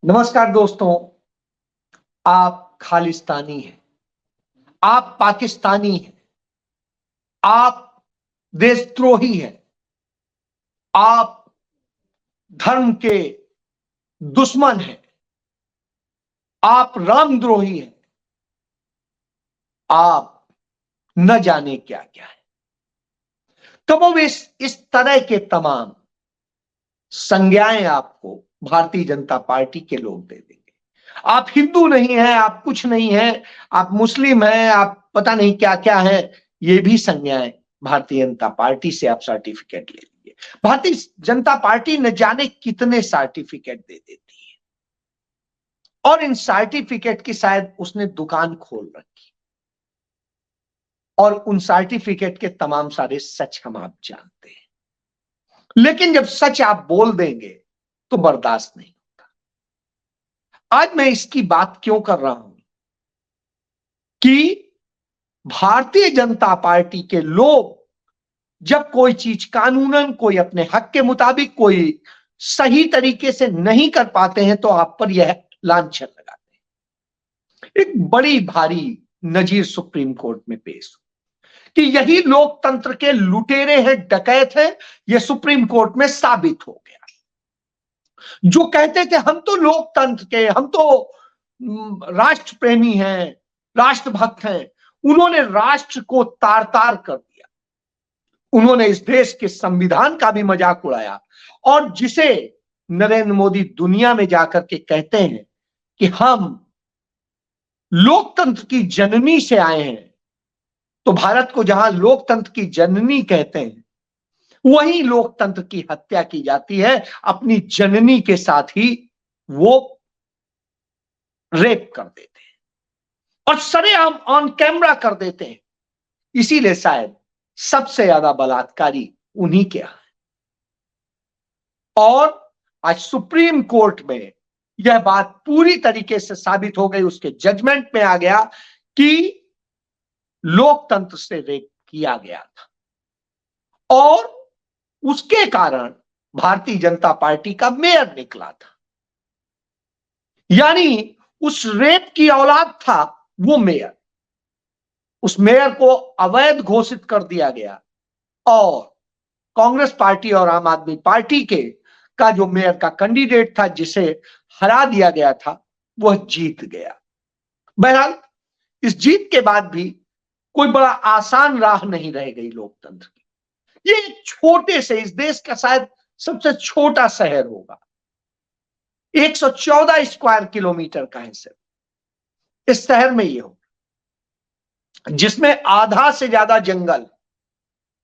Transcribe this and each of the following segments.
नमस्कार दोस्तों। आप खालिस्तानी हैं, आप पाकिस्तानी हैं, आप देशद्रोही हैं, आप धर्म के दुश्मन हैं, आप रामद्रोही हैं, आप न जाने क्या क्या है। तो वो इस तरह के तमाम संज्ञाएं आपको भारतीय जनता पार्टी के लोग दे देंगे। आप हिंदू नहीं हैं, आप कुछ नहीं हैं, आप मुस्लिम हैं, आप पता नहीं क्या क्या है, ये भी संज्ञाएं भारतीय जनता पार्टी से आप सर्टिफिकेट ले लीजिए। भारतीय जनता पार्टी न जाने कितने सर्टिफिकेट दे देती है और इन सर्टिफिकेट की शायद उसने दुकान खोल रखी और उन सर्टिफिकेट के तमाम सारे सच हम आप जानते हैं, लेकिन जब सच आप बोल देंगे तो बर्दाश्त नहीं होता। आज मैं इसकी बात क्यों कर रहा हूं कि भारतीय जनता पार्टी के लोग जब कोई चीज कानूनन कोई अपने हक के मुताबिक कोई सही तरीके से नहीं कर पाते हैं तो आप पर यह लांछन लगाते हैं। एक बड़ी भारी नजीर सुप्रीम कोर्ट में पेश हुई कि यही लोकतंत्र के लुटेरे हैं, डकैत हैं। यह सुप्रीम कोर्ट में साबित हो गया। जो कहते थे हम तो लोकतंत्र के, हम तो राष्ट्र प्रेमी हैं, राष्ट्रभक्त हैं, उन्होंने राष्ट्र को तार तार कर दिया। उन्होंने इस देश के संविधान का भी मजाक उड़ाया और जिसे नरेंद्र मोदी दुनिया में जाकर के कहते हैं कि हम लोकतंत्र की जननी से आए हैं, तो भारत को जहां लोकतंत्र की जननी कहते हैं वही लोकतंत्र की हत्या की जाती है। अपनी जननी के साथ ही वो रेप कर देते हैं और सरेआम ऑन कैमरा कर देते हैं। इसीलिए शायद सबसे ज्यादा बलात्कारी उन्हीं के यहां है। और आज सुप्रीम कोर्ट में यह बात पूरी तरीके से साबित हो गई, उसके जजमेंट में आ गया कि लोकतंत्र से रेप किया गया था और उसके कारण भारतीय जनता पार्टी का मेयर निकला था। यानी उस रेप की औलाद था वो मेयर, उस मेयर को अवैध घोषित कर दिया गया और कांग्रेस पार्टी और आम आदमी पार्टी के का जो मेयर का कैंडिडेट था जिसे हरा दिया गया था वह जीत गया। बहरहाल इस जीत के बाद भी कोई बड़ा आसान राह नहीं रह गई लोकतंत्र की। ये एक छोटे से इस देश का शायद सबसे छोटा शहर होगा, 114 स्क्वायर किलोमीटर का है सिर्फ इस शहर में ये हो, जिसमें आधा से ज्यादा जंगल,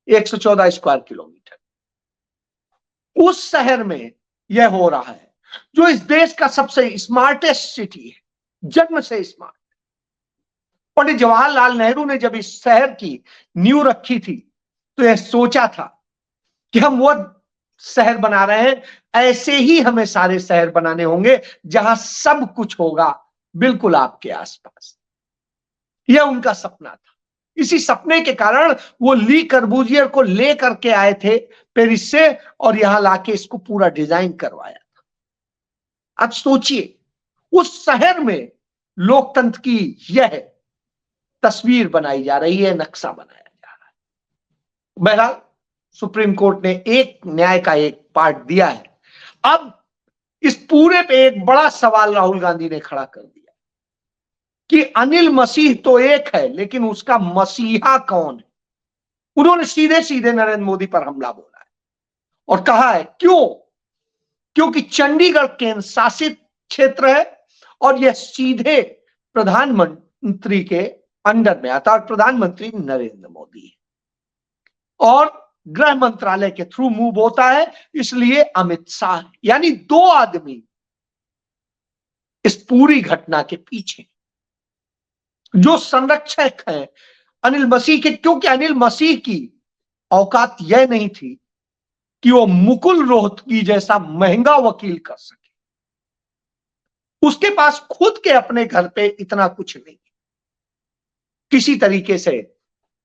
114 स्क्वायर किलोमीटर, उस शहर में यह हो रहा है जो इस देश का सबसे स्मार्टेस्ट सिटी है, जन्म से स्मार्ट। पंडित जवाहरलाल नेहरू ने जब इस शहर की नींव रखी थी तो यह सोचा था कि हम वो शहर बना रहे हैं, ऐसे ही हमें सारे शहर बनाने होंगे जहां सब कुछ होगा बिल्कुल आपके आसपास। यह उनका सपना था। इसी सपने के कारण वो ली कर्बूजियर को लेकर के आए थे पेरिस से और यहां लाके इसको पूरा डिजाइन करवाया था। अब सोचिए उस शहर में लोकतंत्र की यह तस्वीर बनाई जा रही है, नक्शा बनाया जा रहा है। बहरहाल सुप्रीम कोर्ट ने एक न्याय का एक पार्ट दिया है। अब इस पूरे पे एक बड़ा सवाल राहुल गांधी ने खड़ा कर दिया कि अनिल मसीह तो एक है लेकिन उसका मसीहा कौन है। उन्होंने सीधे सीधे नरेंद्र मोदी पर हमला बोला है और कहा है क्योंकि चंडीगढ़ केंद्र शासित क्षेत्र है और यह सीधे प्रधानमंत्री के अंडर में आता है और प्रधानमंत्री नरेंद्र मोदी है और गृह मंत्रालय के थ्रू मूव होता है, इसलिए अमित शाह, यानी दो आदमी इस पूरी घटना के पीछे जो संरक्षक हैं अनिल मसीह के, क्योंकि अनिल मसीह की औकात यह नहीं थी कि वो मुकुल रोहतगी जैसा महंगा वकील कर सके। उसके पास खुद के अपने घर पे इतना कुछ नहीं, किसी तरीके से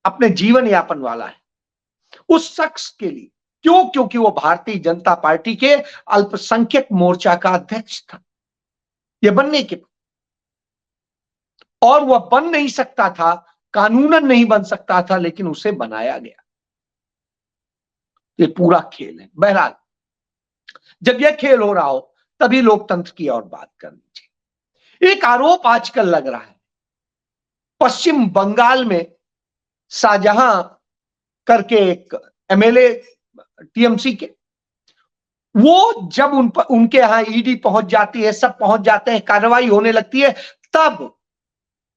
अपने जीवन यापन वाला है। उस शख्स के लिए क्योंकि वो भारतीय जनता पार्टी के अल्पसंख्यक मोर्चा का अध्यक्ष था। ये बनने के, और वह बन नहीं सकता था, कानूनन नहीं बन सकता था, लेकिन उसे बनाया गया। ये पूरा खेल है। बहरहाल, जब यह खेल हो रहा हो तभी लोकतंत्र की और बात करनी चाहिए। एक आरोप आजकल लग रहा है, पश्चिम बंगाल में शाहजहां करके एक एमएलए टीएमसी के, वो जब उनके यहां ईडी पहुंच जाती है, सब पहुंच जाते हैं, कार्रवाई होने लगती है, तब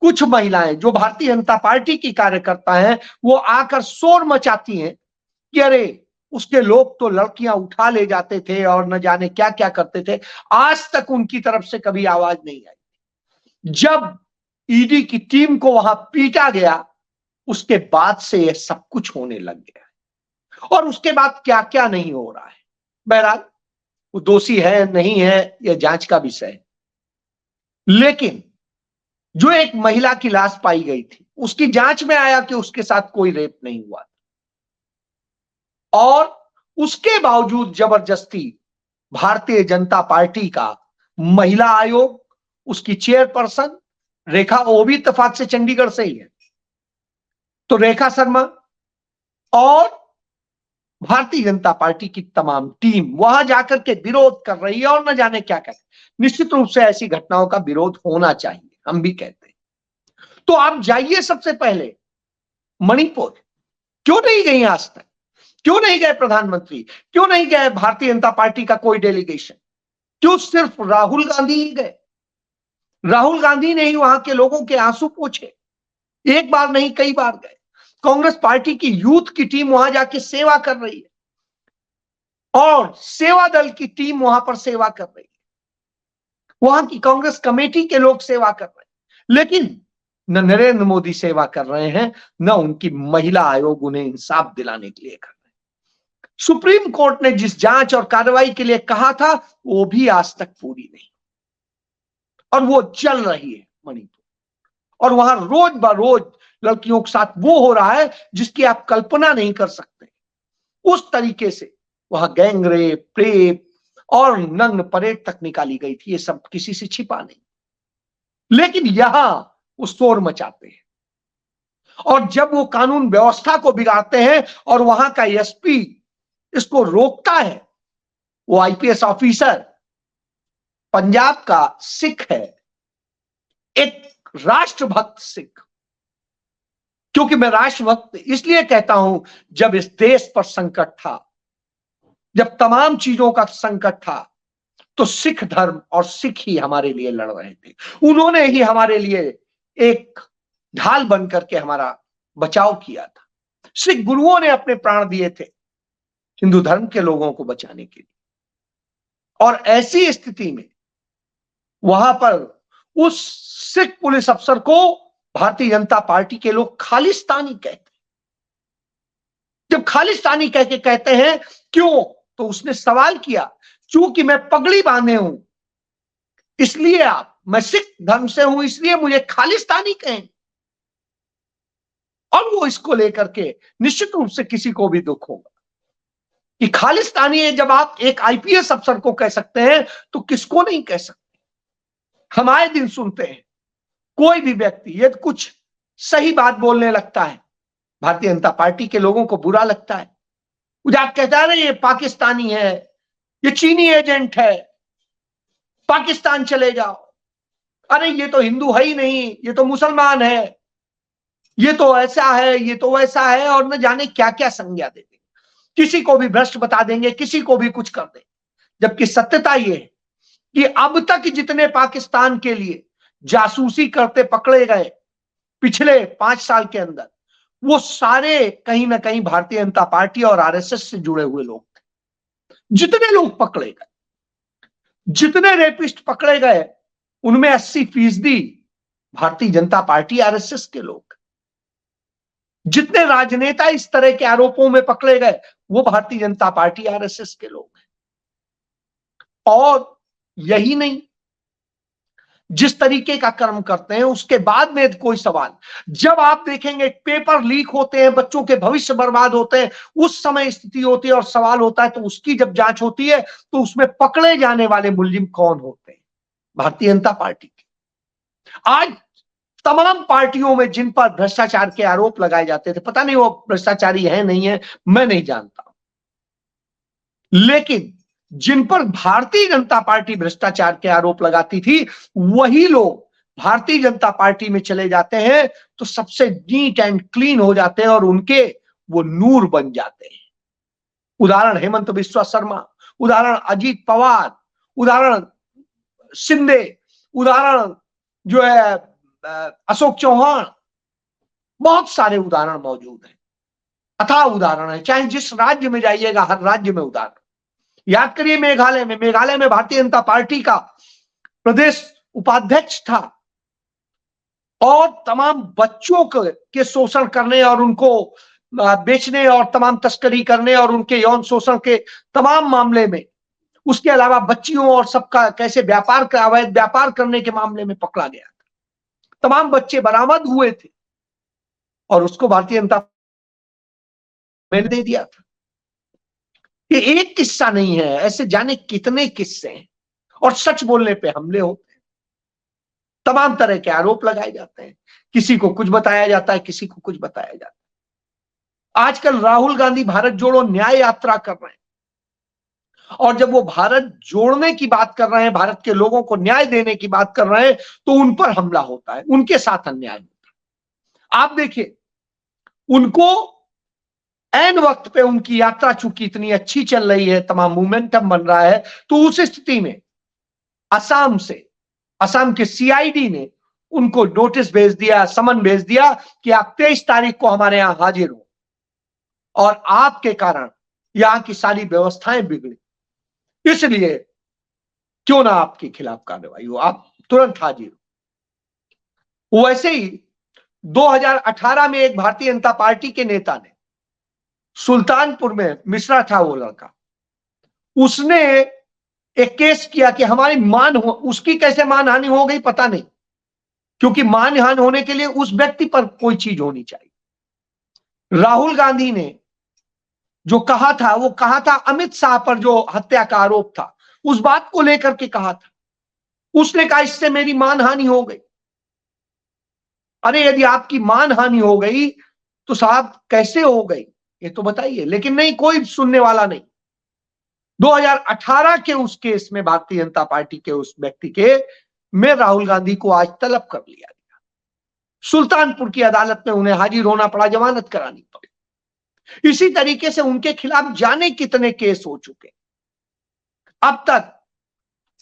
कुछ महिलाएं जो भारतीय जनता पार्टी की कार्यकर्ता हैं, वो आकर शोर मचाती हैं कि अरे उसके लोग तो लड़कियां उठा ले जाते थे और न जाने क्या क्या करते थे। आज तक उनकी तरफ से कभी आवाज नहीं आई। जब ईडी की टीम को वहां पीटा गया, उसके बाद से यह सब कुछ होने लग गया, और उसके बाद क्या क्या नहीं हो रहा है। बहरहाल, वो दोषी है नहीं है यह जांच का विषय है, लेकिन जो एक महिला की लाश पाई गई थी, उसकी जांच में आया कि उसके साथ कोई रेप नहीं हुआ, और उसके बावजूद जबरदस्ती भारतीय जनता पार्टी का महिला आयोग, उसकी चेयरपर्सन रेखा, वो भी इत्तेफाक से चंडीगढ़ से ही है, तो रेखा शर्मा और भारतीय जनता पार्टी की तमाम टीम वहां जाकर के विरोध कर रही है, और न जाने क्या कर। निश्चित रूप से ऐसी घटनाओं का विरोध होना चाहिए, हम भी कहते हैं। तो आप जाइए सबसे पहले मणिपुर, क्यों नहीं गई आज तक? क्यों नहीं गए प्रधानमंत्री? क्यों नहीं गए भारतीय जनता पार्टी का कोई डेलीगेशन? क्यों सिर्फ राहुल गांधी ही गए? राहुल गांधी ने ही वहां के लोगों के आंसू पोंछे, एक बार नहीं कई बार गए। कांग्रेस पार्टी की यूथ की टीम वहां जाके सेवा कर रही है, और सेवा दल की टीम वहां पर सेवा कर रही है, वहां की कांग्रेस कमेटी के लोग सेवा कर रहे हैं, लेकिन न नरेंद्र मोदी सेवा कर रहे हैं, न उनकी महिला आयोग उन्हें इंसाफ दिलाने के लिए कर रहे हैं। सुप्रीम कोर्ट ने जिस जांच और कार्रवाई के लिए कहा था, वो भी आज तक पूरी नहीं, और वो चल रही है मणिपुर, और वहां रोज बरोज लड़कियों के साथ वो हो रहा है जिसकी आप कल्पना नहीं कर सकते। उस तरीके से वहां गैंग रेप और नग्न परेड तक निकाली गई थी, ये सब किसी से छिपा नहीं, लेकिन यहां वो शोर मचाते हैं, और जब वो कानून व्यवस्था को बिगाड़ते हैं और वहां का एसपी इसको रोकता है, वो आईपीएस ऑफिसर पंजाब का सिख है, एक राष्ट्रभक्त सिख। क्योंकि मैं राष्ट्रभक्त इसलिए कहता हूं, जब इस देश पर संकट था, जब तमाम चीजों का संकट था, तो सिख धर्म और सिख ही हमारे लिए लड़ रहे थे। उन्होंने ही हमारे लिए एक ढाल बन करके हमारा बचाव किया था। सिख गुरुओं ने अपने प्राण दिए थे हिंदू धर्म के लोगों को बचाने के लिए, और ऐसी स्थिति में वहां पर उस सिख पुलिस अफसर को भारतीय जनता पार्टी के लोग खालिस्तानी कहते। जब खालिस्तानी कह के कहते हैं, क्यों? तो उसने सवाल किया, चूंकि मैं पगड़ी बांधे हूं इसलिए मैं सिख धर्म से हूं इसलिए मुझे खालिस्तानी कहें। और वो इसको लेकर के निश्चित रूप से किसी को भी दुख होगा कि खालिस्तानी है। जब आप एक आईपीएस अफसर को कह सकते हैं, तो किसको नहीं कह सकते? हम आए दिन सुनते हैं, कोई भी व्यक्ति यदि कुछ सही बात बोलने लगता है, भारतीय जनता पार्टी के लोगों को बुरा लगता है, आप कहता है ये पाकिस्तानी है, ये चीनी एजेंट है, पाकिस्तान चले जाओ, अरे ये तो हिंदू है ही नहीं, ये तो मुसलमान है, ये तो ऐसा है, ये तो वैसा है, और न जाने क्या क्या संज्ञा दे देंगे, किसी को भी भ्रष्ट बता देंगे, किसी को भी कुछ कर देंगे। जबकि सत्यता ये है कि अब तक जितने पाकिस्तान के लिए जासूसी करते पकड़े गए पिछले 5 साल के अंदर, वो सारे कहीं ना कहीं भारतीय जनता पार्टी और आरएसएस से जुड़े हुए लोग थे। जितने लोग पकड़े गए, जितने रेपिस्ट पकड़े गए, उनमें 80% भारतीय जनता पार्टी आरएसएस के लोग। जितने राजनेता इस तरह के आरोपों में पकड़े गए, वो भारतीय जनता पार्टी आरएसएस के लोग हैं। और यही नहीं, जिस तरीके का कर्म करते हैं उसके बाद में कोई सवाल, जब आप देखेंगे पेपर लीक होते हैं, बच्चों के भविष्य बर्बाद होते हैं, उस समय स्थिति होती है और सवाल होता है, तो उसकी जब जांच होती है तो उसमें पकड़े जाने वाले मुलजिम कौन होते हैं, भारतीय जनता पार्टी की। आज तमाम पार्टियों में जिन पर भ्रष्टाचार के आरोप लगाए जाते थे, पता नहीं वो भ्रष्टाचारी है नहीं है, मैं नहीं जानता, लेकिन जिन पर भारतीय जनता पार्टी भ्रष्टाचार के आरोप लगाती थी, वही लोग भारतीय जनता पार्टी में चले जाते हैं तो सबसे नीट एंड क्लीन हो जाते हैं और उनके वो नूर बन जाते हैं। उदाहरण हेमंत बिस्वा शर्मा, उदाहरण अजीत पवार, उदाहरण शिंदे, उदाहरण जो है अशोक चौहान, बहुत सारे उदाहरण मौजूद हैं, अथाह उदाहरण है। चाहे जिस राज्य में जाइएगा, हर राज्य में उदाहरण। याद करिए मेघालय में भारतीय जनता पार्टी का प्रदेश उपाध्यक्ष था और तमाम बच्चों के शोषण करने और उनको बेचने और तमाम तस्करी करने और उनके यौन शोषण के तमाम मामले में, उसके अलावा बच्चियों और सबका कैसे अवैध व्यापार करने के मामले में पकड़ा गया था। तमाम बच्चे बरामद हुए थे और उसको भारतीय जनता मैंने दे दिया था। ये एक किस्सा नहीं है, ऐसे जाने कितने किस्से हैं और सच बोलने पे हमले होते हैं, तमाम तरह के आरोप लगाए जाते हैं, किसी को कुछ बताया जाता है, किसी को कुछ बताया जाता है। आजकल राहुल गांधी भारत जोड़ो न्याय यात्रा कर रहे हैं और जब वो भारत जोड़ने की बात कर रहे हैं, भारत के लोगों को न्याय देने की बात कर रहे हैं, तो उन पर हमला होता है, उनके साथ अन्याय होता है। आप देखिए, उनको ऐन वक्त पे उनकी यात्रा चूंकि इतनी अच्छी चल रही है, तमाम मोमेंटम बन रहा है, तो उस स्थिति में असम के सीआईडी ने उनको नोटिस भेज दिया, समन भेज दिया कि आप 23 तारीख को हमारे यहां हाजिर हो और आपके कारण यहां की सारी व्यवस्थाएं बिगड़ी, इसलिए क्यों ना आपके खिलाफ कार्रवाई हो, आप तुरंत हाजिर हो। वैसे ही 2018 में एक भारतीय जनता पार्टी के नेता ने, सुल्तानपुर में मिश्रा था वो लड़का, उसने एक केस किया कि हमारी उसकी कैसे मानहानि हो गई पता नहीं, क्योंकि मानहानि होने के लिए उस व्यक्ति पर कोई चीज होनी चाहिए। राहुल गांधी ने जो कहा था, वो कहा था अमित शाह पर जो हत्या का आरोप था, उस बात को लेकर के कहा था। उसने कहा इससे मेरी मानहानि हो गई। अरे यदि आपकी मानहानि हो गई तो साहब कैसे हो गई ये तो बताइए, लेकिन नहीं, कोई सुनने वाला नहीं। 2018 के उस केस में भारतीय जनता पार्टी के उस व्यक्ति के में राहुल गांधी को आज तलब कर लिया गया। सुल्तानपुर की अदालत में उन्हें हाजिर होना पड़ा, जमानत करानी पड़ी। इसी तरीके से उनके खिलाफ जाने कितने केस हो चुके, अब तक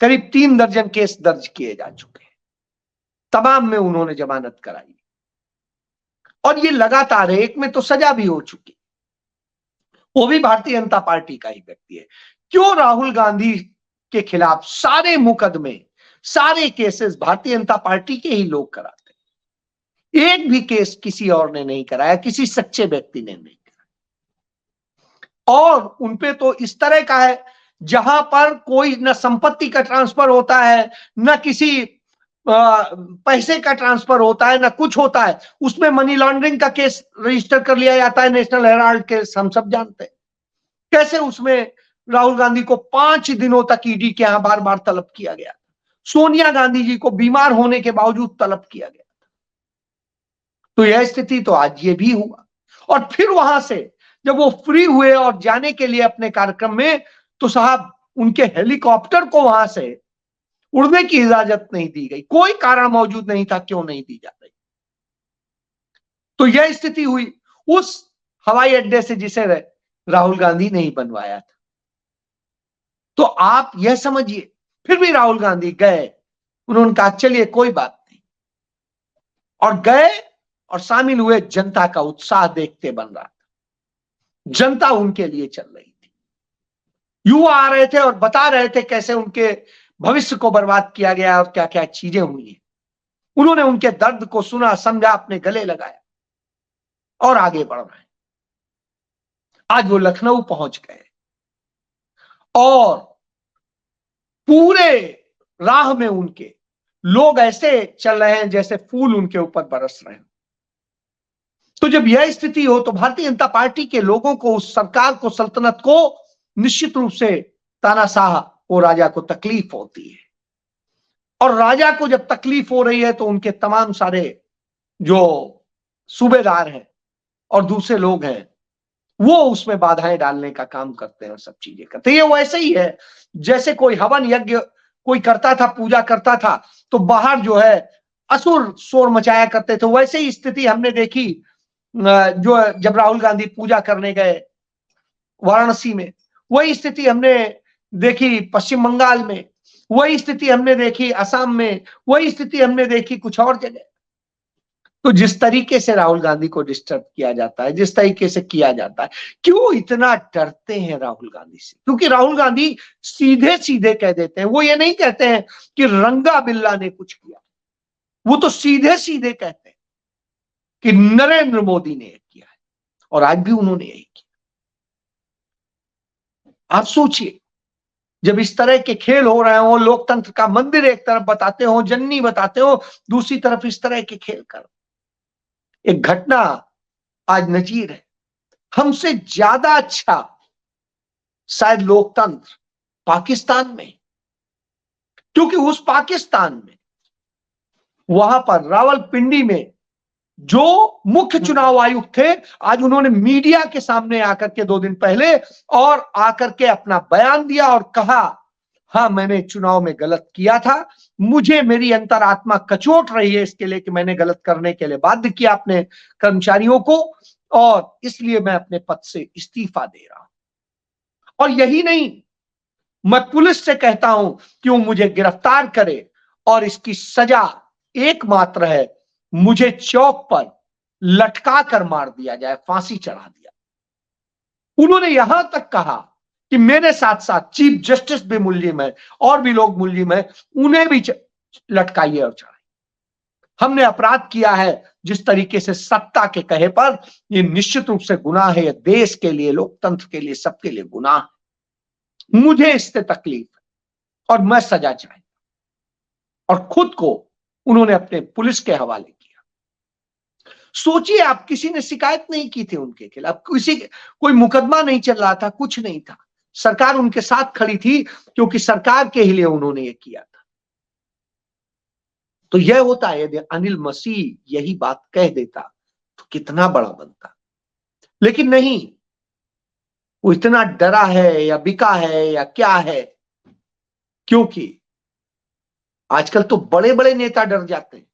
करीब 3 दर्जन केस दर्ज किए जा चुके हैं, तमाम में उन्होंने जमानत कराई और ये लगातार है। एक में तो सजा भी हो चुकी, वो भी भारतीय जनता पार्टी का ही व्यक्ति है। क्यों राहुल गांधी के खिलाफ सारे मुकदमे, सारे केसेस भारतीय जनता पार्टी के ही लोग कराते हैं? एक भी केस किसी और ने नहीं कराया, किसी सच्चे व्यक्ति ने नहीं कराया। और उनपे तो इस तरह का है जहां पर कोई न संपत्ति का ट्रांसफर होता है, न किसी पैसे का ट्रांसफर होता है, ना कुछ होता है, उसमें मनी लॉन्ड्रिंग का केस रजिस्टर कर लिया जाता है। नेशनल हेराल्ड केस हम सब जानते हैं कैसे उसमें राहुल गांधी को 5 दिनों तक ईडी के यहां बार बार तलब किया गया। सोनिया गांधी जी को बीमार होने के बावजूद तलब किया गया। तो यह स्थिति तो आज ये भी हुआ। और फिर वहां से जब वो फ्री हुए और जाने के लिए अपने कार्यक्रम में, तो साहब उनके हेलीकॉप्टर को वहां से उड़ने की इजाजत नहीं दी गई, कोई कारण मौजूद नहीं था क्यों नहीं दी जा रही। तो यह स्थिति हुई उस हवाई अड्डे से जिसे राहुल गांधी नहीं बनवाया था। तो आप यह समझिए, फिर भी राहुल गांधी गए, उन्होंने कहा चलिए कोई बात नहीं, और गए और शामिल हुए। जनता का उत्साह देखते बन रहा था, जनता उनके लिए चल रही थी। युवा आ रहे थे और बता रहे थे कैसे उनके भविष्य को बर्बाद किया गया और क्या क्या चीजें हुई हैं। उन्होंने उनके दर्द को सुना, समझा, अपने गले लगाया और आगे बढ़ रहे हैं। आज वो लखनऊ पहुंच गए और पूरे राह में उनके लोग ऐसे चल रहे हैं जैसे फूल उनके ऊपर बरस रहे हैं। तो जब यह स्थिति हो तो भारतीय जनता पार्टी के लोगों को, उस सरकार को, सल्तनत को निश्चित रूप से तानाशाह और राजा को तकलीफ होती है। और राजा को जब तकलीफ हो रही है तो उनके तमाम सारे जो सूबेदार हैं और दूसरे लोग हैं वो उसमें बाधाएं डालने का काम करते हैं, सब चीजें करते हैं। ये वैसे ही है जैसे कोई हवन यज्ञ कोई करता था, पूजा करता था, तो बाहर जो है असुर शोर मचाया करते थे। वैसे ही स्थिति हमने देखी जो जब राहुल गांधी पूजा करने गए वाराणसी में, वही स्थिति हमने देखी पश्चिम बंगाल में, वही स्थिति हमने देखी असम में, वही स्थिति हमने देखी कुछ और जगह। तो जिस तरीके से राहुल गांधी को डिस्टर्ब किया जाता है, जिस तरीके से किया जाता है, क्यों इतना डरते हैं राहुल गांधी से? क्योंकि राहुल गांधी सीधे सीधे कह देते हैं। वो ये नहीं कहते हैं कि रंगा बिल्ला ने कुछ किया, वो तो सीधे सीधे कहते हैं कि नरेंद्र मोदी ने किया है, और आज भी उन्होंने यही किया। आप सोचिए, जब इस तरह के खेल हो रहे हो, लोकतंत्र का मंदिर एक तरफ बताते हो, जननी बताते हो, दूसरी तरफ इस तरह के खेल कर। एक घटना आज नजीर है, हमसे ज्यादा अच्छा शायद लोकतंत्र पाकिस्तान में, क्योंकि उस पाकिस्तान में वहां पर रावलपिंडी में जो मुख्य चुनाव आयुक्त थे, आज उन्होंने मीडिया के सामने आकर के 2 दिन पहले और आकर के अपना बयान दिया और कहा, हाँ मैंने चुनाव में गलत किया था, मुझे मेरी अंतरात्मा कचोट रही है इसके लिए कि मैंने गलत करने के लिए बाध्य किया अपने कर्मचारियों को, और इसलिए मैं अपने पद से इस्तीफा दे रहा हूं। और यही नहीं, मैं पुलिस से कहता हूं कि वो मुझे गिरफ्तार करे और इसकी सजा एकमात्र है, मुझे चौक पर लटका कर मार दिया जाए, फांसी चढ़ा दिया। उन्होंने यहां तक कहा कि मेरे साथ साथ चीफ जस्टिस भी मुलजिम है और भी लोग मुलजिम है, उन्हें भी लटकाइए और चढ़ाइए। हमने अपराध किया है जिस तरीके से सत्ता के कहे पर, ये निश्चित रूप से गुनाह है, ये देश के लिए, लोकतंत्र के लिए, सबके लिए गुनाह है। मुझे इससे तकलीफ है और मैं सजा चाहता, और खुद को उन्होंने अपने पुलिस के हवाले किया। सोचिए आप, किसी ने शिकायत नहीं की थी उनके खिलाफ, कोई मुकदमा नहीं चल रहा था, कुछ नहीं था, सरकार उनके साथ खड़ी थी क्योंकि सरकार के ही लिए उन्होंने ये किया था। तो यह होता है, यदि अनिल मसीह यही बात कह देता तो कितना बड़ा बनता, लेकिन नहीं, वो इतना डरा है या बिका है या क्या है, क्योंकि आजकल तो बड़े बड़े नेता डर जाते हैं।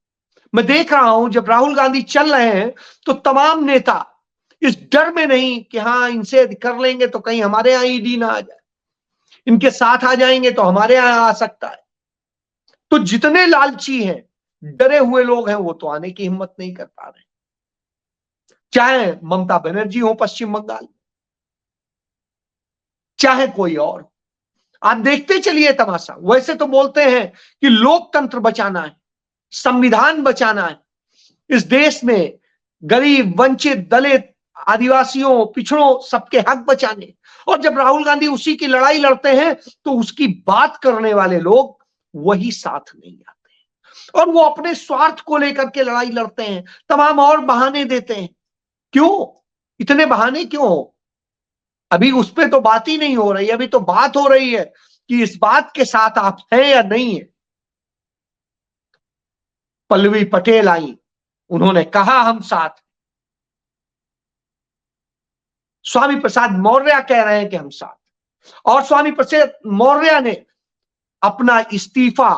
मैं देख रहा हूं जब राहुल गांधी चल रहे हैं तो तमाम नेता इस डर में नहीं कि हाँ इनसे कर लेंगे तो कहीं हमारे यहां ईडी ना आ जाए, इनके साथ आ जाएंगे तो हमारे यहां आ सकता है। तो जितने लालची हैं, डरे हुए लोग हैं, वो तो आने की हिम्मत नहीं कर पा रहे, चाहे ममता बनर्जी हो पश्चिम बंगाल, चाहे कोई और। आप देखते चलिए तमाशा। वैसे तो बोलते हैं कि लोकतंत्र बचाना है, संविधान बचाना है, इस देश में गरीब, वंचित, दलित, आदिवासियों, पिछड़ों, सबके हक बचाने। और जब राहुल गांधी उसी की लड़ाई लड़ते हैं तो उसकी बात करने वाले लोग वही साथ नहीं आते हैं, और वो अपने स्वार्थ को लेकर के लड़ाई लड़ते हैं, तमाम और बहाने देते हैं। क्यों इतने बहाने क्यों? अभी उस पर तो बात ही नहीं हो रही, अभी तो बात हो रही है कि इस बात के साथ आप हैं या नहीं है। पल्लवी पटेल आई, उन्होंने कहा हम साथ। स्वामी प्रसाद मौर्य कह रहे हैं कि हम साथ, और स्वामी प्रसाद मौर्य ने अपना इस्तीफा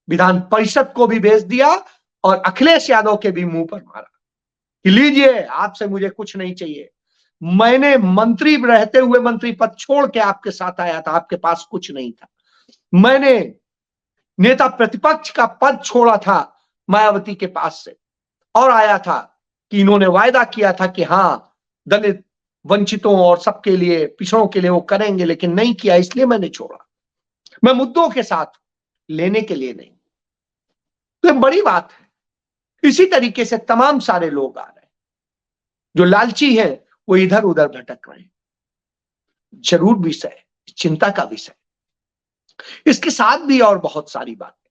विधान परिषद को भी भेज दिया और अखिलेश यादव के भी मुंह पर मारा कि लीजिए, आपसे मुझे कुछ नहीं चाहिए, मैंने मंत्री रहते हुए मंत्री पद छोड़ के आपके साथ आया था, आपके पास कुछ नहीं था। मैंने नेता प्रतिपक्ष का पद छोड़ा था मायावती के पास से, और आया था कि इन्होंने वायदा किया था कि हाँ दलित, वंचितों और सबके लिए, पिछड़ों के लिए वो करेंगे, लेकिन नहीं किया, इसलिए मैंने छोड़ा। मैं मुद्दों के साथ, लेने के लिए नहीं। तो बड़ी बात है। इसी तरीके से तमाम सारे लोग आ रहे हैं, जो लालची है वो इधर उधर भटक रहे हैं। जरूर विषय है, चिंता का विषय। इसके साथ भी और बहुत सारी बातें,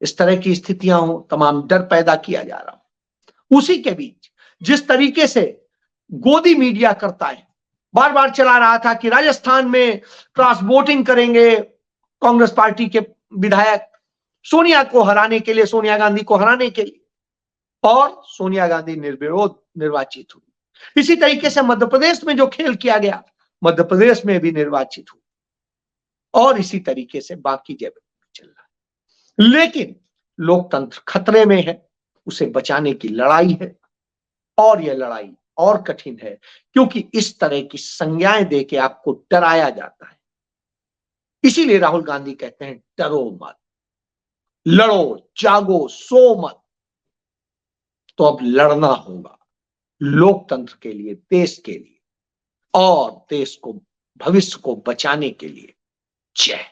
इस तरह की स्थितियां हो, तमाम डर पैदा किया जा रहा हो। उसी के बीच जिस तरीके से गोदी मीडिया करता है, बार बार चला रहा था कि राजस्थान में क्रॉस वोटिंग करेंगे कांग्रेस पार्टी के विधायक, सोनिया को हराने के लिए, सोनिया गांधी को हराने के लिए, और सोनिया गांधी निर्विरोध निर्वाचित हुई। इसी तरीके से मध्य प्रदेश में जो खेल किया गया, मध्य प्रदेश में भी निर्वाचित हुई, और इसी तरीके से बाकी जगह चल रहा है। लेकिन लोकतंत्र खतरे में है, उसे बचाने की लड़ाई है, और यह लड़ाई और कठिन है क्योंकि इस तरह की संज्ञाएं देके आपको डराया जाता है। इसीलिए राहुल गांधी कहते हैं डरो मत, लड़ो, जागो, सो मत। तो अब लड़ना होगा लोकतंत्र के लिए, देश के लिए, और देश को, भविष्य को बचाने के लिए। जय